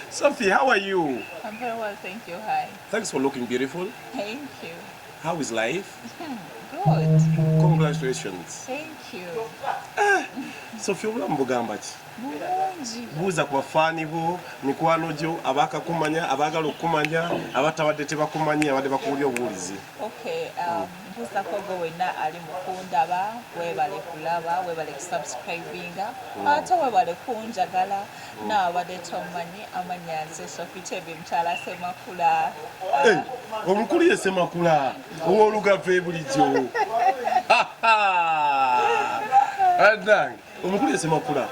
Sophie, how are you? I'm very well, thank you. Hi. Thanks for looking beautiful. Thank you. How is life? Good. Congratulations. Thank you. Sophie, obulamu bugamba ki? Bulungi. Buuza ku bafaani bo, mikwano gyo, abaakakumanya, abaagala okukumanya, abatabadde tebakumanyi, abadde bakuwulya obuwulizi. Okay, mbuuza ko gwe wenna ali mu kundaba, weebale kulaba, weebale kusubscribinga, ate weebale kunjagala, n'abadde tomumanyi, amannya nze Sophi Tebbey mukyala Ssemakula. Omukulu ye Ssemakula, ow'olugave bulijjo. Adange, omukulu ye Ssemakula.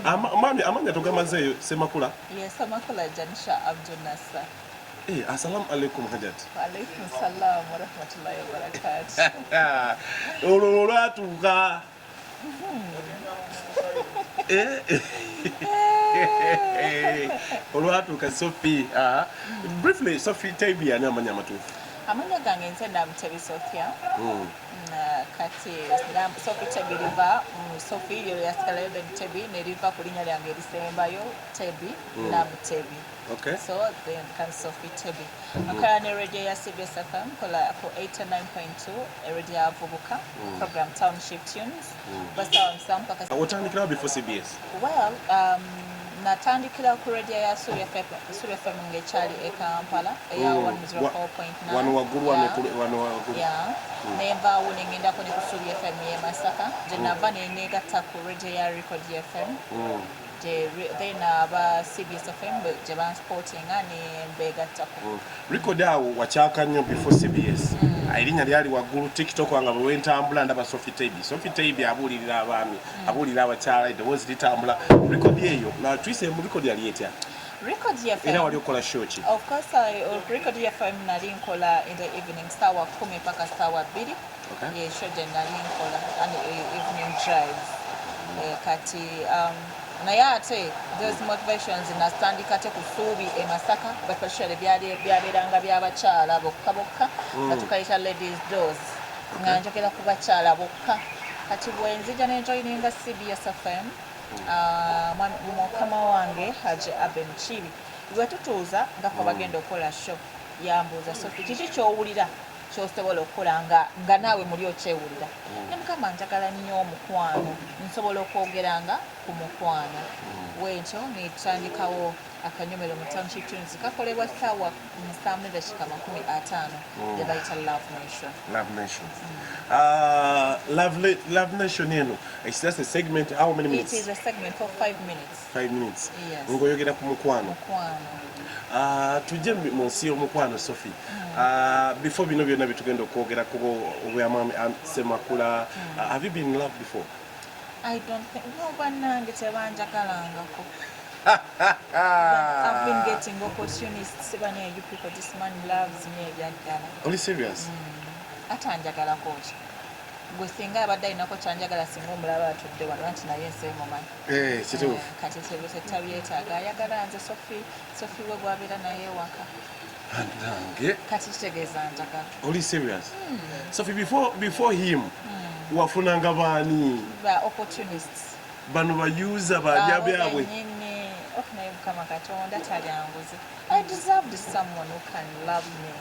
Amanya togamazeeyo Ssemakula? Ye Ssemakula Janisha Abdul Nasser. Assalamu alaikum Hajat. Wa alaikum salam wa rahmatullahi wa barakatuh. Olwo lwatuuka. Olwatuuka Sophie. Briefly, Sophi Tebbey ani amanya amatuufu? Amanya gange nze Namwerabiza Sophia. Kati Sophi Tebbey liva Sophie yo yasigalayo Tebbey ne liva ku linnya lyange erisembayo Tebbey Namwerabiza. Okay. So then comes Sophi Tebbey. Nkola ne radio ya CBS FM kola ku 89.2 radio ya Vubuka program Township Tunes. Basta mpaka Watandikira before CBS? Well, natandikira ku radio ya Surya FM ng'ekyali e Kampala eya 104.9 wano waggulu wano waggulu. Yeah. Nenvaawo ne ngendako ne ku Surya FM y'e Masaka gye nava ne neegatta ku radio ya Record FM. Then aba CBS FM gye bansportinga ne mbeegattako. Record awo wakyaka nnyo before CBS. Erinnya lyali waggulu TikTok nga bwe wentambula ndaba Sophi Tebbey. Sophi Tebbey abuulirira abaami, abuulirira abakyala, eddoboozi litambula. Record eyo na tuyise mu record yali etya? Record FM. Era wali okola show ki? Of course, Record FM nali nkola in the evening sawa 10 mpaka sawa 2. Okay. Ye show gye nali nkola and evening drive. Kati naye ate those motivations natandika te ku Ssuubi e Masaka especially byaberanga by'abakyala bokka bokka nga tukayita ladies doors nga njogera ku bakyala bokka kati bwe nzija ne joininga CBS FM mukama wange Haji Abe Mukibi bwe tutuuza nga fe bagenda okukola show yambuuza Sophie kiki ky'owulira ky'osobola okukola nga naawe muli okyewulira ne mukama njagala nnyo omukwano nsobola okwogeranga ku mukwano wentyo netandikawo akanyomero mu Township Tunes kakolebwa ssaawa 7:50 gye bayita Love Nation. Love Nation. Love Nation eno. It's just a segment. How many minutes? It is a segment for 5 minutes. 5 minutes. Yes. Ngoyogera ku mukwano. Tujje mu nsi y'omukwano Sophie. Before bino byonna bitugenda okwogera ku obwamaami Ssemakula. Have you been in love before? I don't think no bannange tebanjagalangako. I've been getting opportunities. You people, this man loves me. Are you serious? Atanjagalako ki? Gwe singa abadde alinako kyanjagala singa omulaba atudde wano anti naye nsi mumanyi. Kituufu. Kati tebyetaaga ayagala nze Sophie we bw'abeera naye waka. Andange. Kati kitegeeza njagala. Are you serious? Sophie, before him, wafunanga baani? Ba opportunists. Bano bayuza baalya byabwe. Naye Mukama Katonda talyanguze. I deserved someone who can love me.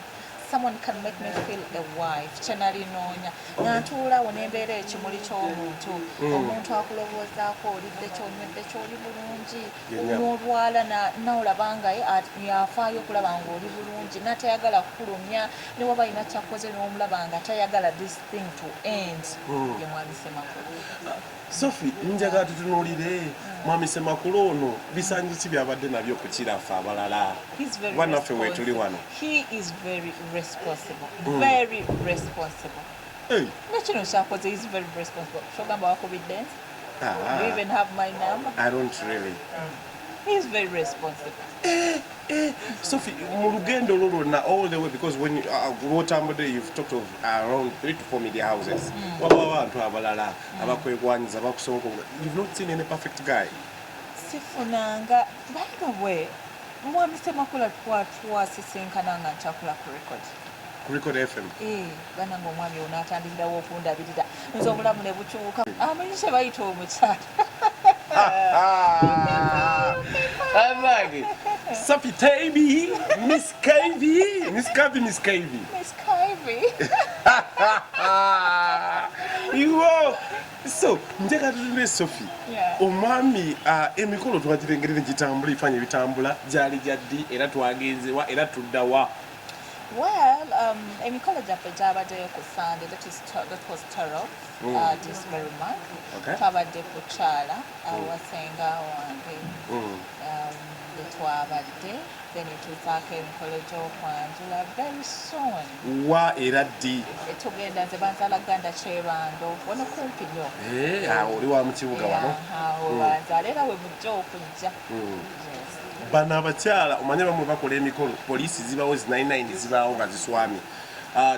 Someone can make me feel a wife. Kyenalinoonya. Nantuulawo n'embeera ekimuli ky'omuntu. Omuntu akulowoozaako olidde ky'onywedde ky'oli bulungi. N'olwala n'olaba nga yafaayo okulaba ng'oli bulungi. N'atayagala kukulumya. Ne waba alina ky'akoze n'omulaba nga tayagala this thing to end. Ye mwami Ssemakula. Sophie, njagala tutunuulire mwami Ssemakula ono bisanyi ki byabadde nabyo okukira ffe abalala? Bannaffe weetuli wano. He is very responsible. Very responsible. Nekino kyakoze, he is very responsible. Shogamba wakubidde nsi? Do you even have my number? I don't really. He is very responsible. Sophie, mu lugendo olwo lwonna all the way, because when lwotambudde you've talked of around 3 to 4 media houses. Wabawo abantu abalala abakwegwanyiza bakusooka. You've not seen any perfect guy? Sifunanga. By the way, mwami Ssemakula twasisinkana nga nkyakula ku record. Ku Record FM? Gana ng'omwami ono atandikirawo okundabirira. Nze obulamu ne bukyuka. Amanyi kye bayita omukyala. I like it. Sophi Tebbey, Miss Kavy, Miss Kavy, Miss Kavy. Miss Kavy. Iwo. So, njega tutune Sophi. Yeah. Omwami emikolo twagirengerere gitambula ifanye bitambula jali jaddi era twagenzewa era tuddawa. Well, emikolo gyaffe gyabaddeyo ku Sunday, that was Taro, this very month. Okay. Twabadde ku kyala wasenga wange. Twabadde then tuzaako emikolo gy'okwanjula very soon. Wa era ddi. Tugenda nze banzaala Ganda Kyerando wano kumpi nnyo. Awo oli wa mu kibuga wano. Awo banzaala era we mujja okujja. Bano abakyala omanye bamwe bakola emikolo poliisi zibawo zi 99 zibaawo nga ziswami.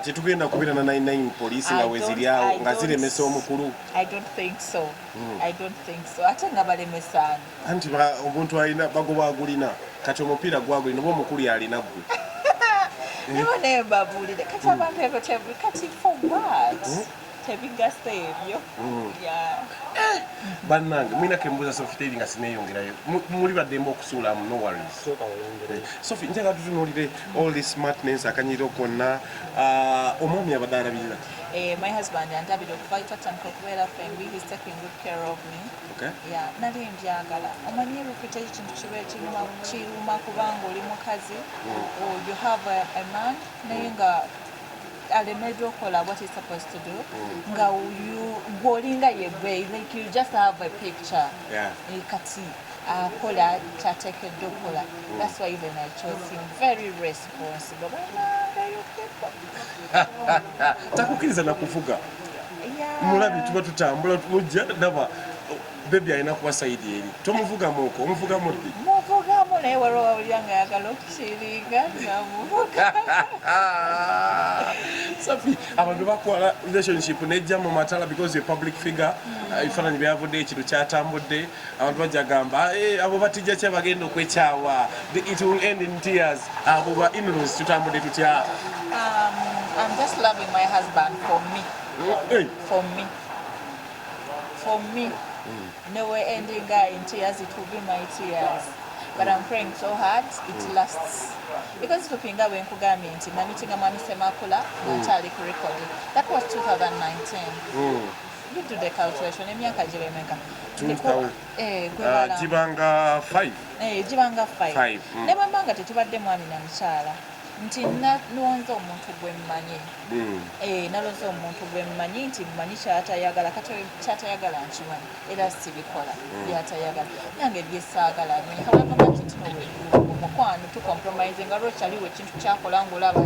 Tetugenda kubeera na 99 poliisi nga weziryawo nga ziremesa omukulu. I don't think so. I don't think so. Ate nga balemesanga. Anti omuntu alina bagoba agulina kati omupiira gwagulina oba omukulu yalina gwe. Nibo ne mbabuulire kati abantu ebo kati for what? Tebigasa ebyo. Bannange mwinako embuuza Sophi Tebbey nga sineeyongerayo muli baddemba okusuulamu no worries. Sophi njagala tutunuulire all this smartness akanyiro konna omwami abadde alabirira. My husband andabira okuva twatandika okubeera fembi, he's taking good care of me. Okay. Yeah, nali mbyagala omanyi ebikuyita ekintu kiba kiruma kubanga oli mukazi or you have a man naye nga alemeddwa okukola what he's supposed to do nga gwolinga yegwe like you just have a picture. Kati akola kyateekeddwa okukola. That's why even I chose him, very responsible. Takukkiriza nakuvuga. Mulabi tuba tutambula mujja ndaba bebi alina kuba sayidi eri tomuvugamuko omuvugamu ddi. Muvugamu naye waliwo wawulira nga ayagala okukiringa namuvuga. Sophi abantu bakwala relationship nejja mu matala because you're a public figure. Ebifaananyi byavudde ekintu kyatambudde abantu bajja gamba abo batijja kye bagenda okwekyawa it will end in tears. Abo ba in-laws tutambudde tutya. I'm just loving my husband for me. For me. No way ending in tears, it will be my tears. But I'm praying so hard, it lasts. Because tupinga wenkugambye nti namitinga mwami Semakula nakyali ku record. That was 2019. You do the calculation, emyaka giba emeka? Gibanga 5. Gibanga 5. Ne bwemba nga tetubadde mwami na mukyala nti nalonze omuntu gwe mmanyi. Nalonze omuntu gwe mmanyi nti mmanyi kyatayagala kati kyatayagala nkimanyi era sibikola byatayagala nange byesaagala mukwano tucompromise nga lwokyaliwo ekintu kyakola ngaolaba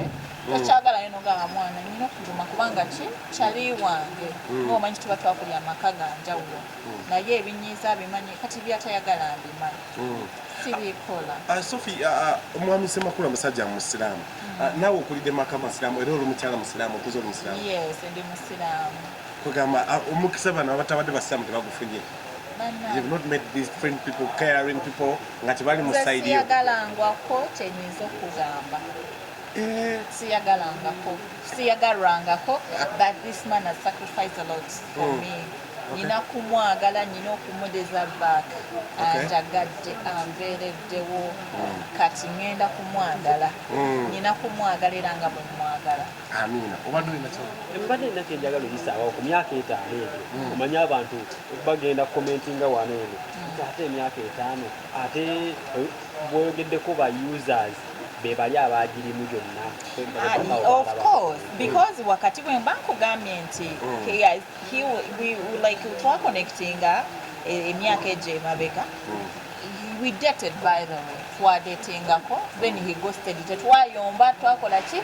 takyagala yeno nga mwana nina okuguma kubanga kyali wange ngaomanyi tuba twakulya amaka ga njawulo naye ebinyiiza bimanyi kati byatayagala mbimanyi sibikola. Sophi omwami Semakula musajja musiraamu naawe okulidde maka masiraamu era oli mukyala musiraamu okuza oli musiraamu. Yes, ndi musiraamu. Kugamba omukisa bano abatabadde basiraamu tebagufunye. You've not met these different people, caring people nga tebali mu side yo. Siyagalangwako kyenyinza okugamba. Siyagalwangako but this man has sacrificed a lot for me. Nina kumwagala nina okumudeza back anjagadde anveereddewo kati ngenda kumwagala nina kumwagala era nga bwe mwagala. Amiina. Obadde olina kye njagala oyisaawo ku myaka 5 egyo omanye abantu bagenda commentinga wano eno ate emyaka 5 ate bwoyogeddeko ba users bebali abagirimu gyonna. Of course, because wakati bwe mba nkugambye nti twaconnectinga emyaka egyo emabega we dated by the way twadetingako then he ghosted tetwayomba twakola ki.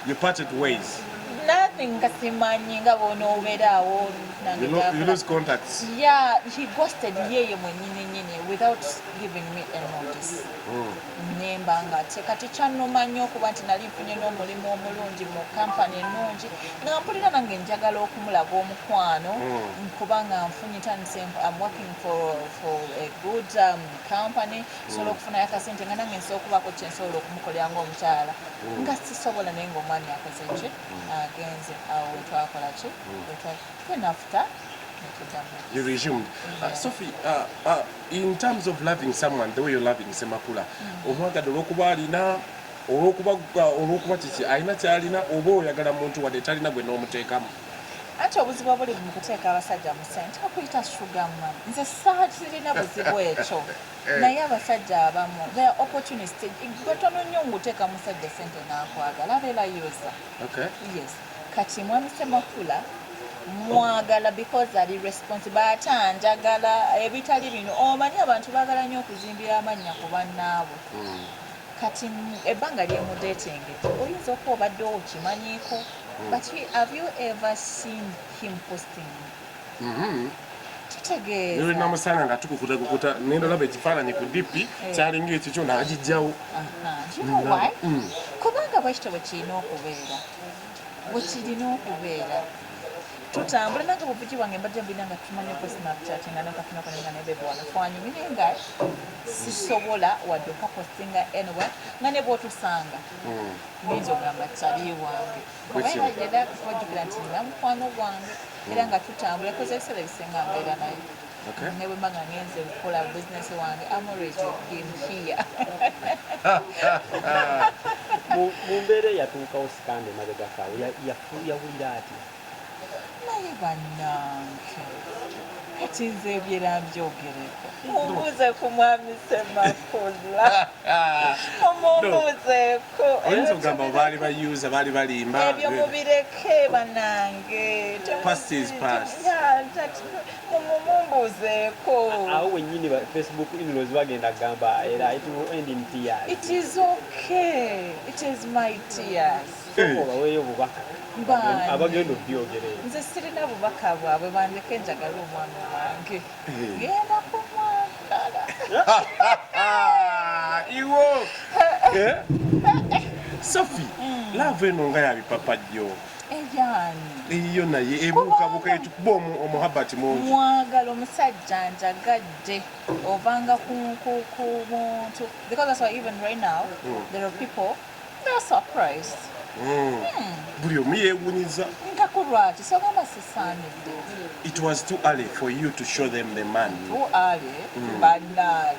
You parted ways. Nothing kasimanyi nga bonoobeeraawo you lose contacts. Yeah, he ghosted yeye mwennyini without giving me a notice. Nemba nga kati kyannuma nnyo okuba nti nali nfunye n'omulimu omulungi mu kampani ennungi nga mpulira nange njagala okumulaga omukwano kubanga nfunye tandise I'm working for a good company nsobola okufunayo akasente nga nange nsobola okubaako kye nsobola okumukolera ng'omukyala nga sisobola naye ng'omwami akoze ki agenze awo wetwakola ki then after You resumed. Sophie, in terms of loving someone the way you're loving Semakula, omwagala olw'okuba alina olw'okuba kiki alina kyalina oba oyagala muntu wadde talina gwe n'omuteekamu. Anti obuzibu obuli mu kuteeka abasajja mu ssente okuyita sugar mama. Nze sirina buzibu ekyo. Naye abasajja abamu they are opportunistic. Gwetono nnyo nguteeka musajja ssente n'akwagala abeera yoza. Okay. Yes. Kati mwami Semakula mwagala because ali responsible ate anjagala ebitali bino omanyi abantu baagala nnyo okuzimbira amannya ku bannaabwe. Kati ebbanga lyemu dating oyinza okuba obadde okimanyiiko. But have you ever seen him posting? Kitegeeza. Nero namusanga nga tukukuta nendo laba ekifaananyi ku DP kyalinga ekikyo n'agijjawo. Do you know why? Kubanga bwekityo bwe kirina okubeera. Bwe kirina okubeera. Tutambula nange buvugi bwange mbadde mbina nga tumanye ko Snapchat nga nakafunako nenga ne bebe wano twanyumire nga sisobola wadde okapostinga anywhere nga ne bw'otusanga nyinza ogamba kyali wange obaera jjeda wajjukira nti nina mukwano gwange era nga tutambula koze ebiseera ebisenga mbeera naye ne bwe mba nga ngenze okukola bizinesi wange I'm always with him here. Mu mbeera eyatuukawo sikande emabega kaawe yawulira ati naye bannange kati nze ebyera mbyogereko mumbuuze ku mwami Semakula mumumbuuzeeko oyinza okugamba baali bayuza baali balimba ebyo mubireke bannange past is past. mumumbuuzeeko awo wennyini Facebook inlos bagenda kugamba era it will end in tears. It is okay. It is my tears. Obaweeyo obubaka abagenda obyogerera. Nze sirina bubaka bwabwe bandeke njagala omwana wange genda kumwagala. Iwo Sophie, love eno nga yabipapa jjo iyo naye ebuukabuuka etukuba omuhabati mungi mwagala omusajja njagadde ovanga ku muntu because that's why even right now there are people they are surprised. Buli omu yeewunyiza. Nkakulwaki sogamba sisaanidde. It was too early for you to show them the man. Too early? Bannange.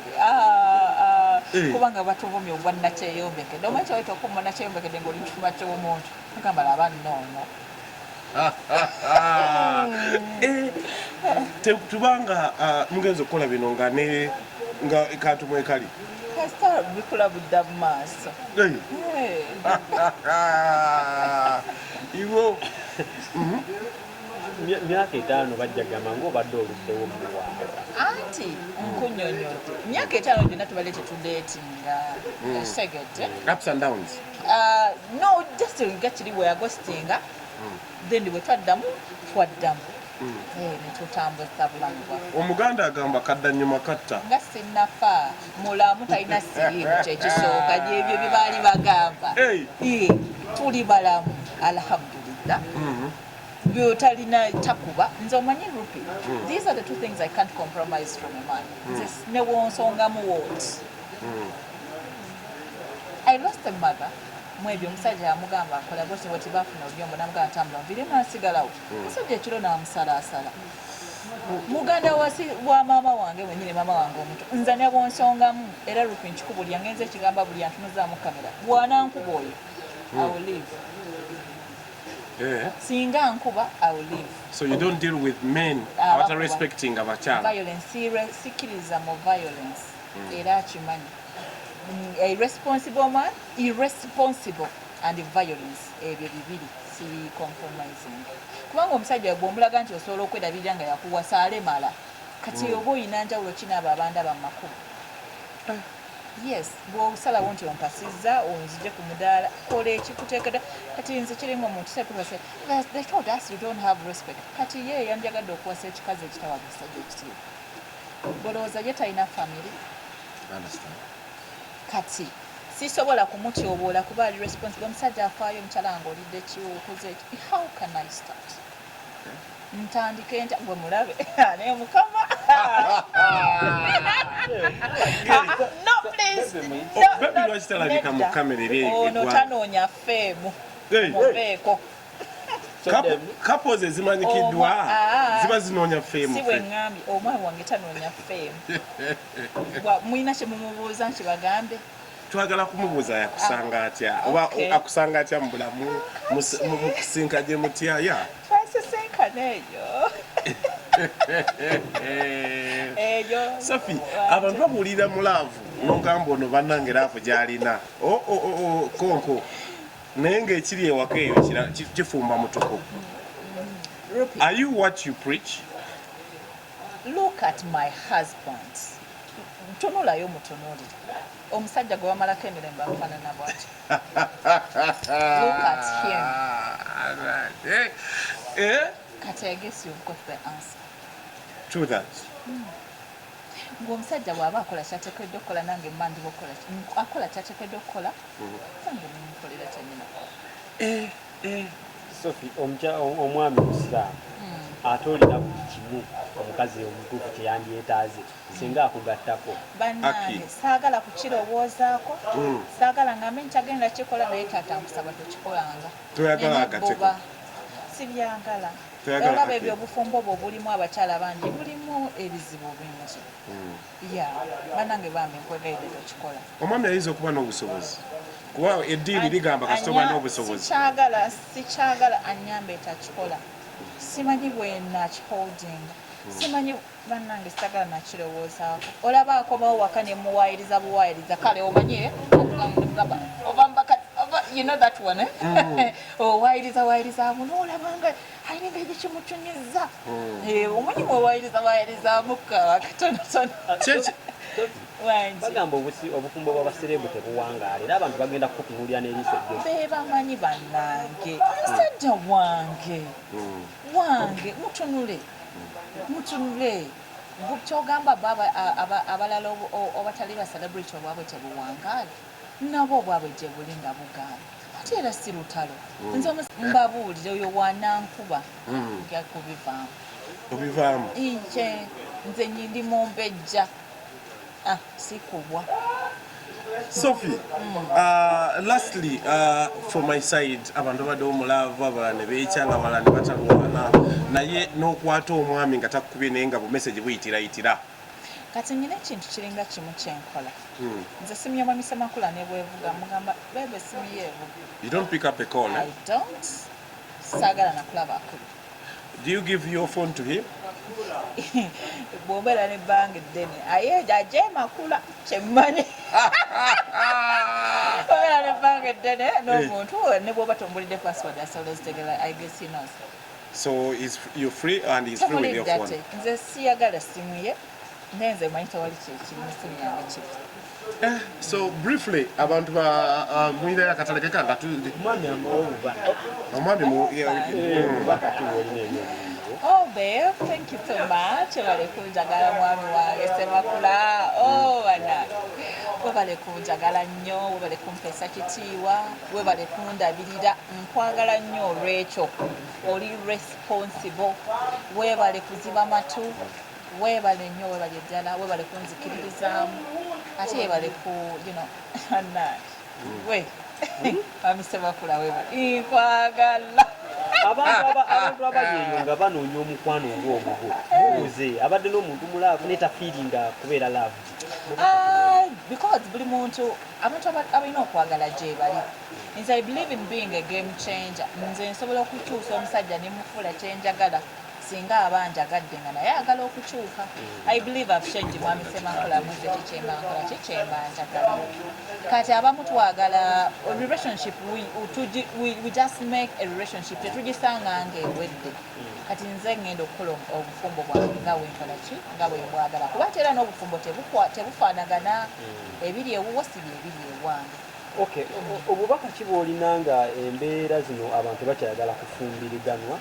Kubanga batuvumye obwannakyeyombekede. Omanyi kyawita okuba nakyeyombekede ng'oli kifuma ky'omuntu. Nkamba laba nnoono. Tubanga mugenzi okukola bino nga kantu mwekali. Kasita bikula budda mu maaso. Iwo myaka 5 bajjagamba ng'obadde oluddewo muwala anti nkunyonyodde myaka 5 gyonna tubale tetudeetinga segedde ups and downs. No, just nga kiri bwe yagostinga then bwe twaddamu netutambula bulamu bwaffe. Omuganda agamba kadda nnyuma katta nga sinnafa mulamu talina siriimu kyekisooka gyebyo bye baali bagamba tuli balamu alhamdulillah. Byotalina takuba nze omanyi rupi. These are the two things I can't compromise from a man. Nze newonsongamu wooti. I lost a mother. Mwebyo omusajja amugamba akola bwoti bwoti bafuna obyombo namugamba tambula nviremu asigalawo. Omusajja ekiro n'amusalaasala. Muganda wa maama wange wennyini maama wange omuntu nze ne bwonsongamu era rupi nkikubulya ngenze ekigamba buli antunuzaamu kamera bw'anankuba oyo I will leave. Singa nkuba I will leave. So you don't deal with men about respecting abakyala. Violence, sikiriza mu violence. Era akimanyi. A responsible man, irresponsible and violence. Ebyo bibiri si compromising. Kubanga omusajja bw'omulaga nti osobola okwedabirira nga yakuwasa alemala. Kati oba oyina njawulo kinaba abanda bamakubo. Yes, bw'osalawo nti ompasizza onzije ku mudaala kola ekikuteekeda kati nze kiringa omuntu sekubase they told us you don't have respect kati ye yanjagadde okuwasa ekikazi ekitawa musajja ekitiibwa bolowooza ye talina family kati sisobola kumutyoboola kuba ali responsible omusajja afaayo omukyala nga olidde kiwukuze how can I start ntandike nta gwe mulabe naye mukama no please baby lwaki talabika mu kamera eri ono tanoonya feemu mubeeko couples ezimanyikiddwa ziba zinoonya fame si bwe ŋŋambye omwana wange tanoonya fame mulina kye mumubuuza nti bagambe twagala kumubuuza yakusanga atya oba akusanga atya mu bulamu mu kusinkanye mutya ya twasisinkana eyo Sophi abantu babuulira mu laavu n'ogamba ono bannange laavu gy'alina konko naye ng'ekiri ewaka eyo kifumba mutuku. Are you what you preach? Look at my husband. Tunulayo mutunulire. Omusajja gwe wamalako emirembe amufaanana bw'ati. Look at him. Kati I guess you've got the answer. True that. Ng'omusajja bw'aba akola kyateekeddwa okukola nange mma ndi bukola akola kyateekeddwa okukola nange mumukolera kyennyina. Sophi omwami musiraamu ate olina buli kimu omukazi omutuufu kyeyandyetaaze singa akugattako. Bannange saagala kukirowoozaako saagala ngambe nkyagenda kikola naye taata nkusaba tokikolanga. Toyagala agateko. Sibyagala. Olaba ebyobufumbo bwo bulimu abakyala bangi bulimu ebizibu bingi. Ya bannange bambi nkwegayidde tokikola. Omwami ayinza okuba n'obusobozi kuba eddiini ligamba kasita oba n'obusobozi. Sikyagala anyambe takikola. Simanyi bwe nakiholdinga. Simanyi bannange sagala nakirowoozaako. Olaba akomawo waka ne muwaayiriza buwaayiriza kale omanyire you know that one waayiriza muno olabanga ayina engeri gyekimutunyizza omanyi waayiriza mukka katonotono. Bagamba obufumbo bw'abaserebu tebuwangaala era abantu bagenda kukutunuulira n'eriiso ddyo. Be bamanyi bannange musajja wange mutunule kyogamba abalala obatali ba celebrity obwabwe tebuwangaala nabo obwabwe gye buli nga bugaala ate era si lutalo. Nze mbabuulire oyo wanankuba nja Obivaamu. Nze nyindi mumbejja sikubwa. Sophie, lastly, from my side, abantu badde omulaavu abalala ne beekyanga abalala ne batalwana naye n'okwata omwami nga takubye naye nga bumesegi buyitira. Kati nyina ekintu kiringa kimu kyenkola. Nze simu y'omwami Ssemakula ne bwevuga mugamba bebe simu yeevuga. You don't pick up a call, eh? I don't. Saagala nakulaba akulu. Do you give your phone to him? Bw'obeera n'ebbanga eddene aye ajje Makula kyemmanyi. Bw'obeera n'ebbanga eddene n'omuntu ne bw'oba tombulidde password asobola zitegera I guess he knows. So you're free and he's free with your phone? Nze siyagala simu ye naye nze manyi tewali kyekirimu simu yange kiri. So briefly abantu mwira akatale ke kanga tuli Omwami amawuba. omwami Oh babe, thank you so much. Webale kunjagala mwami wange Ssemakula. Bana. Webale kunjagala nnyo, webale kumpeesa kitiibwa, webale kundabirira. Nkwagala nnyo olw'ekyo. Oli responsible. Webale kuziba matu. Webale nnyo, webale ddala, webale kunzikiririzaamu. Ate webale ku, you know, we. Mwami Ssemakula webale. Nkwagala. Abantu abayeeyo nga banoonya omukwano ng'omugo buuze abadde n'omuntu mulaavu netafiiringa kubeera laavu. Because buli muntu abantu abalina okwagala gye bali. Nze I believe in being a game changer. Nze nsobola okukyusa omusajja ne mufuula kyenjagala singa aba njagadde nga naye agala okukyuka. I believe I've changed mwami Ssemakula muze kikyemba njagala. Kati abamu twagala relationship we just make a relationship tetugisanga ng'ewedde. Kati nze ngenda okukola obufumbo bwange nga bwenkola ki nga bwe mbwagala kuba ate era n'obufumbo tebufaanagana ebiri ewuwo si byebiri ewange. Okay, obubaka ki bw'olina nga embeera zino abantu bakyayagala kufumbiriganwa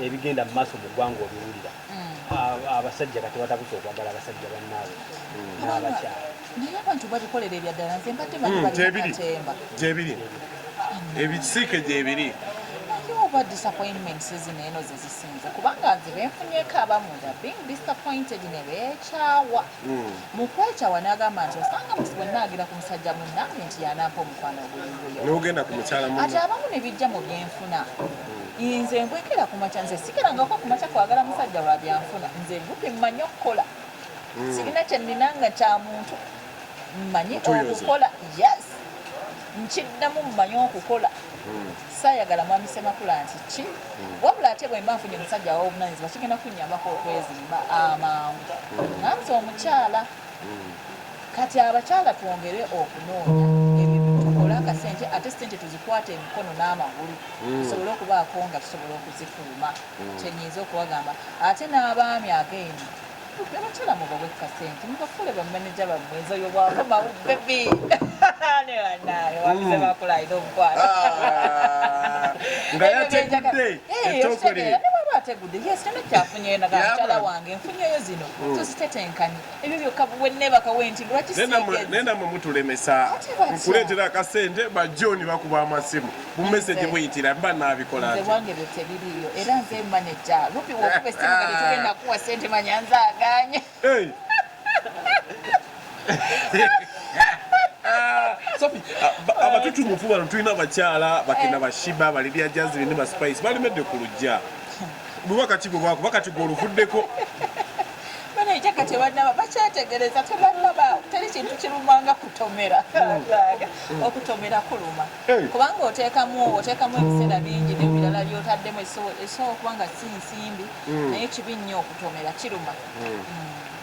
ebigenda mu maaso mu ggwanga obiwulira abasajja kati batabuse okwagala abasajja bannaabwe n'abakyala naye abantu babikolera ebyaddala nze mbadde manyi balikatemba gyebiri ebisiike gyebiri naye oba disappointments zino eno ze zisinze kubanga nze benfunyeko abamu nga being disappointed ne beekyawa mu kwekyawa n'agamba nti osanga bwe naagira ku musajja munnange nti yanampa omukwano gw'enguyo n'ogenda ku mukyala munna ate abamu ne bijja mu byenfuna nze nkwekera ku makya nze sikerangako ku makya kwagala musajja lwa byanfuna nze gupi mmanyi okukola sirina kye nninanga kya muntu mmanyi okukola yes nkiddamu mmanyi okukola saayagala mwami Semakula nti ki wabula ate bwe mba nfunye omusajja w'obunanyizibwa kigenda kunnyambako okwezimba amangu nanze omukyala kati abakyala twongere okunoonya ebyo tukola akasente ate sente tuzikwate emikono n'amagulu tusobole okubaako nga tusobola okuzifuluma kyenyinza okubagamba ate n'abaami ageni abakyala mubawe kasente mubafule bamaneja bammwe ezo yobwakoma bebi ne banaye wabize bakula alina omukwano nga yategudde ekyokolera ategudde yes tena kyafunyeyo naga mukyala wange nfunyeyo zino tuzitetenkanye ebyo byokka bwenneebakawe nti lwaki nenda mwe mutulemesa nkuleetera akasente bajoni bakuba amasimu bumeseji buyitira mba naabikola nze wange byo tebiriyo era nze maneja lupi wokuba essimu nga tetugenda kuwa sente manya nzaaganye Sophi, abatutumufu bano tulina abakyala bakina bashiba balibya jazz ne baspice balimedde ku lujja bwakati bwako bakati goluvuddeko bano ejaka tebannaba bakyategereza tebannaba teri kintu kirumanga kutomera okutomera kuluma kubanga oteekamu ebiseera bingi nebirala byotaddemu esobola kubanga si nsimbi naye kibi nnyo okutomera kiruma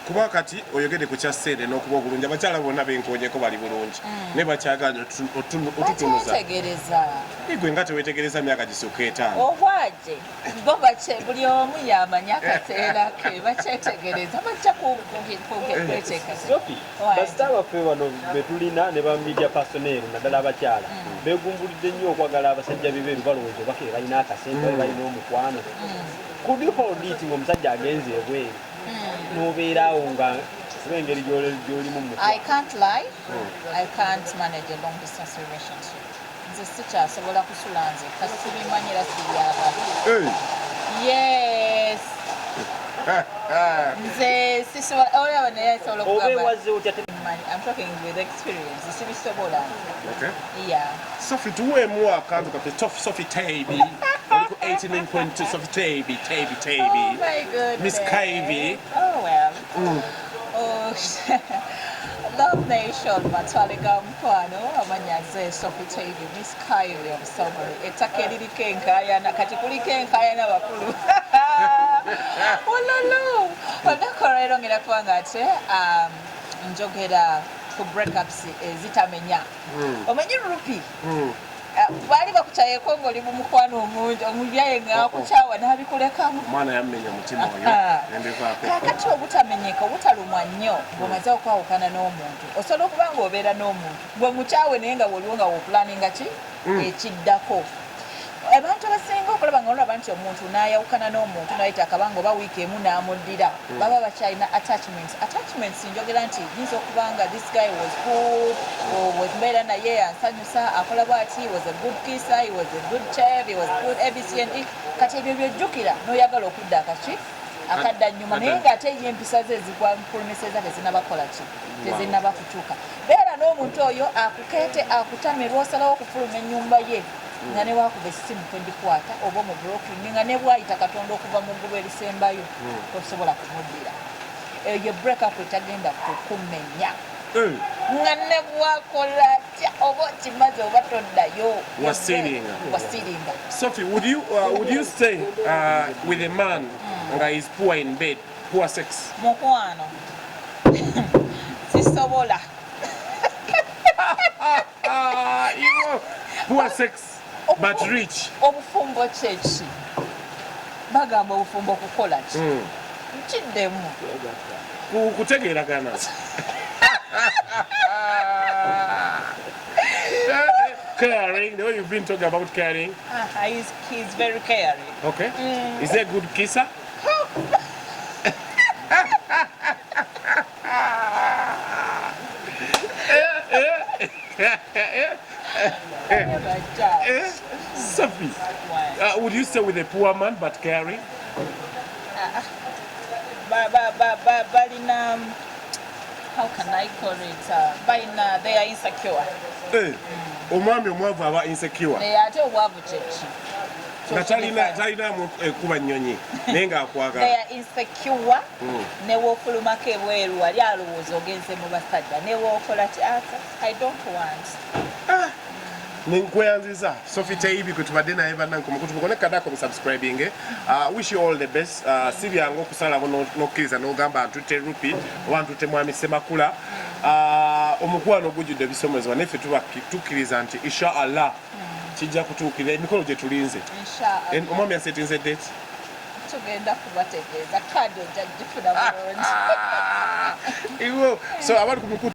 kuba kati oyogedde ku kyassente n'okuba obulungi abakyala bonna benkoonyeko bali bulungi ne bakyaganya otutunuza igwe nga tewetegereza myaka gisooka 5 obwaje bo buli omu yamanya akaseera ke bakyetegereza bajja kweteekasa basita baffe bano betulina ne bamidia personel naddala abakyala begumbulidde nnyo okwagala abasajja bebeeru balowooza obake balina akasente balina omukwano kubiholditi ng'omusajja agenze ebweru n'obeeraawo nga engeri gy'olimu mu I can't lie. I can't manage a long distance relationship. Nze sikyasobola kusula nze kasibimanyira sibyaba. Yes. Nze sisobola olaba naye asobola okugamba. Obeewaze otya I'm talking with experience. Sibisobola. Okay. Yeah. Sophie, tuweemu akantu kaffe Sophi Tebbey. Oliko 18.2 Sophi Tebbey. Oh my goodness. Miss Kavy. Oh well. Oh, Love Nation, Mataliga Mkwano, Amanyaze, Sophi Tebbey, Miss Kavy of Summer. Ettaka eririko enkayana, kati kuliko enkayana bakulu. Ololo. Olunaku olwaleero ngenda kubanga ate njogera ku breakups ezitamenya. Omanyi rupi? Baali bakukyayeko ng'oli mu mukwano omungi omubyaye ng'akukyawa n'abikulekamu. Mwana yammenya mutima oyo nembivaako. Kaakati obutamenyeka obutalumwa nnyo ng'omaze okwawukana n'omuntu osobola okuba ng'obeera n'omuntu gwe mukyawe naye nga waliwo nga wopulaninga ki ekiddako. Abantu abasinga okulaba nga olaba nti omuntu n'ayawukana n'omuntu n'ayita akabanga oba wiiki emu n'amuddira baba bakyalina attachments njogera nti yinza okuba nga this guy was good mbeera naye ansanyusa akola bw'ati he was a good kisser, he was a good chef, he was good abcnd kati ebyo byojjukira n'oyagala okudda akadda nnyuma naye ng'ate ye empisa ze ezikwampulumeseza tezinnabakola ki tezinnaba kutuuka beera n'omuntu oyo akukeete akutame lw'osalawo okufuluma ennyumba ye nga ne waakuba essimu kwendikwata oba mu brooklyn nga ne bwayita katonda okuva mu ggubo erisembayo tosobola kumuddira eyo breakup etagenda kukumenya nga ne bwakola tya oba okimaze oba toddayo wasiringa. Sophie, would you stay with a man nga is poor in bed, poor sex? Mukwano sisobola. Poor sex but rich. Obufumbo kyeki bagamba obufumbo kukola ki kiddemu kutegeeragana. Caring, the way you've been talking about caring. He's very caring. Okay. Is he a good kisser? Sophie, would you stay with a poor man but caring? Balina, how can I call it? Balina, they are insecure. Omwami omwavu aba insecure. They are too wavu chechi. Talinamu kuba nnyonyi naye ng'akwagala. They are insecure. Ne woofulumako ebweru wali alowooza ogenze mu basajja ne wookola ti I don't want. Nkweyanziza Sophi Tebbey kutubadde naye bannange mukutubuko kadako musubscribing. Wish you all the best. Si byangu okusalawo n'okkiriza n'ogamba ntutte rupi oba ntutte mwami Semakula. Omukwano gujjudde ebisomezebwa naffe tukkiriza nti inshallah kijja kutuukirira emikolo gye tulinze. Omwami asetinze date. Tugenda kubategeeza kadi ojja gifuna bulungi. So abali ku